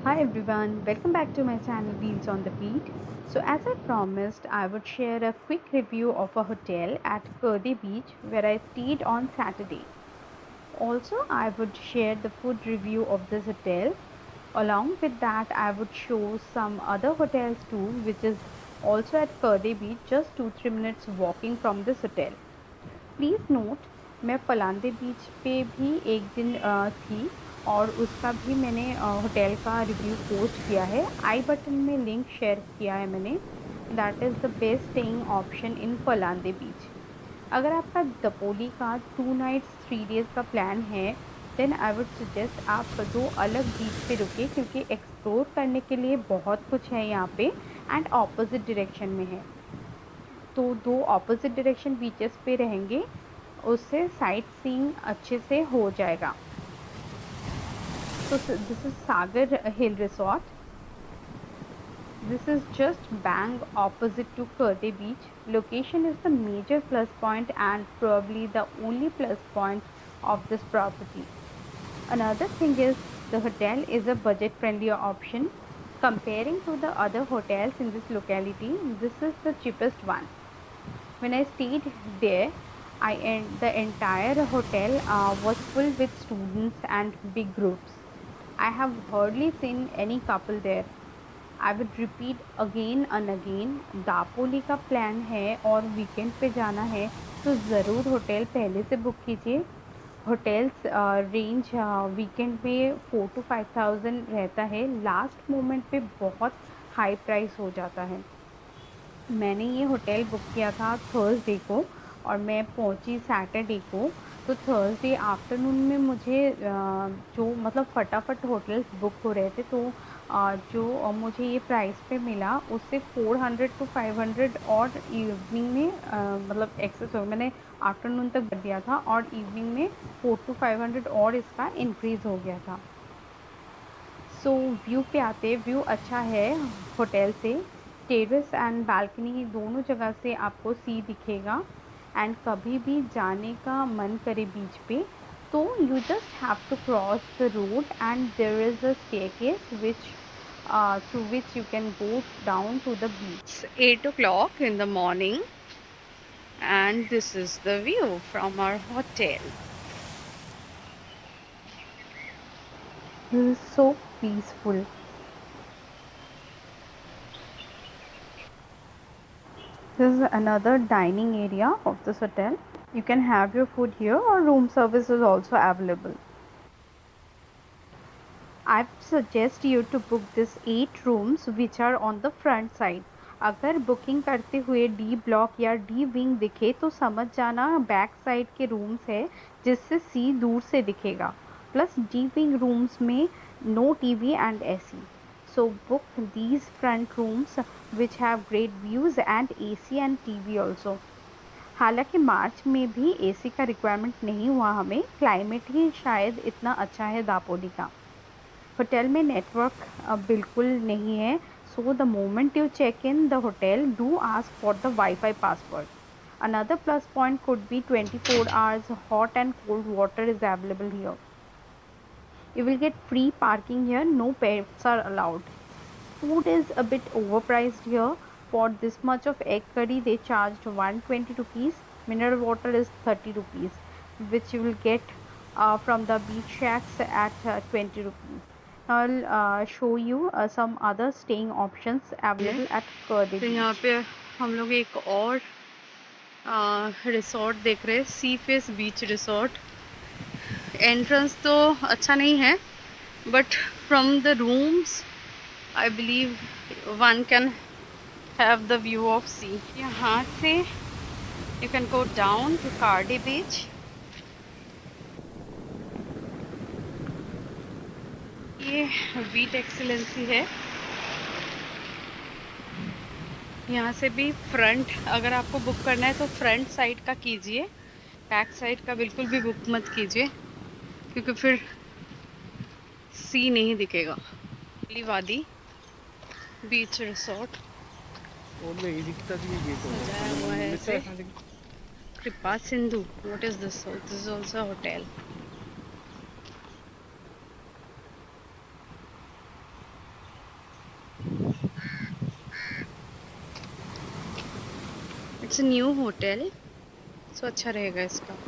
Hi everyone, welcome back to my channel Wheels on the Beat. So as I promised, I would share a quick review of a hotel at Kurdi Beach where I stayed on Saturday. Also, I would share the food review of this hotel. Along with that, I would show some other hotels too, which is also at Kurdi Beach, just 2-3 minutes walking from this hotel. Please note, मैं पलांदे बीच पे भी एक दिन थी और उसका भी मैंने होटल का रिव्यू पोस्ट किया है। आई बटन में लिंक शेयर किया है मैंने। That is the best staying option in Palande beach. अगर आपका दपोली का 2 नाइट्स 3 डेज़ का प्लान है, देन आई वुड सजेस्ट आप 2 अलग बीच पे रुकें क्योंकि एक्सप्लोर करने के लिए बहुत कुछ है यहाँ पे एंड ऑपोज़िट डायरेक्शन में है। तो 2 ऑपोज़िट डायरेक्शन बीचेस पे रहेंगे, उससे साइट सीइंग अच्छे से हो जाएगा। So this is Sagar Hill Resort. This is just bang opposite to Kurdi Beach. Location is the major plus point and probably the only plus point of this property. Another thing is the hotel is a budget friendly option. Comparing to the other hotels in this locality, this is the cheapest one. When I stayed there, the entire hotel was full with students and big groups. I have hardly seen any couple there. I would repeat again and again. Dapoli का plan है और weekend पे जाना है तो ज़रूर hotel पहले से बुक कीजिए। होटल्स रेंज वीकेंड में 4 to 5,000 रहता है। लास्ट मोमेंट पे बहुत हाई प्राइस हो जाता है। मैंने ये होटल बुक किया था थर्सडे को और मैं पहुंची सैटरडे को। तो थर्सडे आफ्टरनून में मुझे जो मतलब फटाफट होटल्स बुक हो रहे थे तो जो मुझे ये प्राइस पे मिला उससे 400 to 500 और इवनिंग में मतलब एक्सेस हो मैंने आफ्टरनून तक कर दिया था और इवनिंग में 4 to 500 और इसका इंक्रीज़ हो गया था। सो व्यू पे आते व्यू अच्छा है होटल से। टेरेस एंड बालकनी दोनों जगह से आपको सी दिखेगा एंड कभी भी जाने का मन करे बीच पे तो you just have to cross the road and there is a staircase which through which you can go down to the beach. It's 8 o'clock in the morning and this is the view from our hotel. This is so peaceful. This is another dining area of this hotel. You can have your food here or room service is also available. I suggest you to book this 8 rooms which are on the front side. अगर booking करते हुए D block या D wing दिखे तो समझ जाना back side के rooms है जिससे सी दूर से दिखेगा। प्लस डी विंग रूम्स में no TV and AC. So book these front rooms which have great views and AC and TV also. हालांकि मार्च में भी एसी का रिक्वायरमेंट नहीं हुआ हमें, क्लाइमेट ही शायद इतना अच्छा है दापोली का। होटल में नेटवर्क बिल्कुल नहीं है, so the moment you check in the hotel do ask for the wifi password. Another plus point could be 24 hours hot and cold water is available here. You will get free parking here, no pets are allowed. Food is a bit overpriced here. For this much of egg curry, they charged 120 rupees. Mineral water is 30 rupees, which you will get from the beach shacks at 20 rupees. Now I'll show you some other staying options available at Kurdi. तो यहाँ पे हम लोग एक और resort देख रहे हैं, सी फेस बीच रिसोर्ट। एंट्रेंस तो अच्छा नहीं है but from the rooms I believe one can have the view of sea. यहाँ से you can go down to Kurdi Beach. ये बीट एक्सीलेंसी है। यहाँ से भी फ्रंट अगर आपको बुक करना है तो फ्रंट साइड का कीजिए, बैक साइड का बिल्कुल भी बुक मत कीजिए क्योंकि फिर सी नहीं दिखेगा। वादी बीच रिसोर्ट सजाया हुआ है ऐसे। Kripa Sindhu, what is this? This is also hotel. It's new hotel, so अच्छा रहेगा इसका।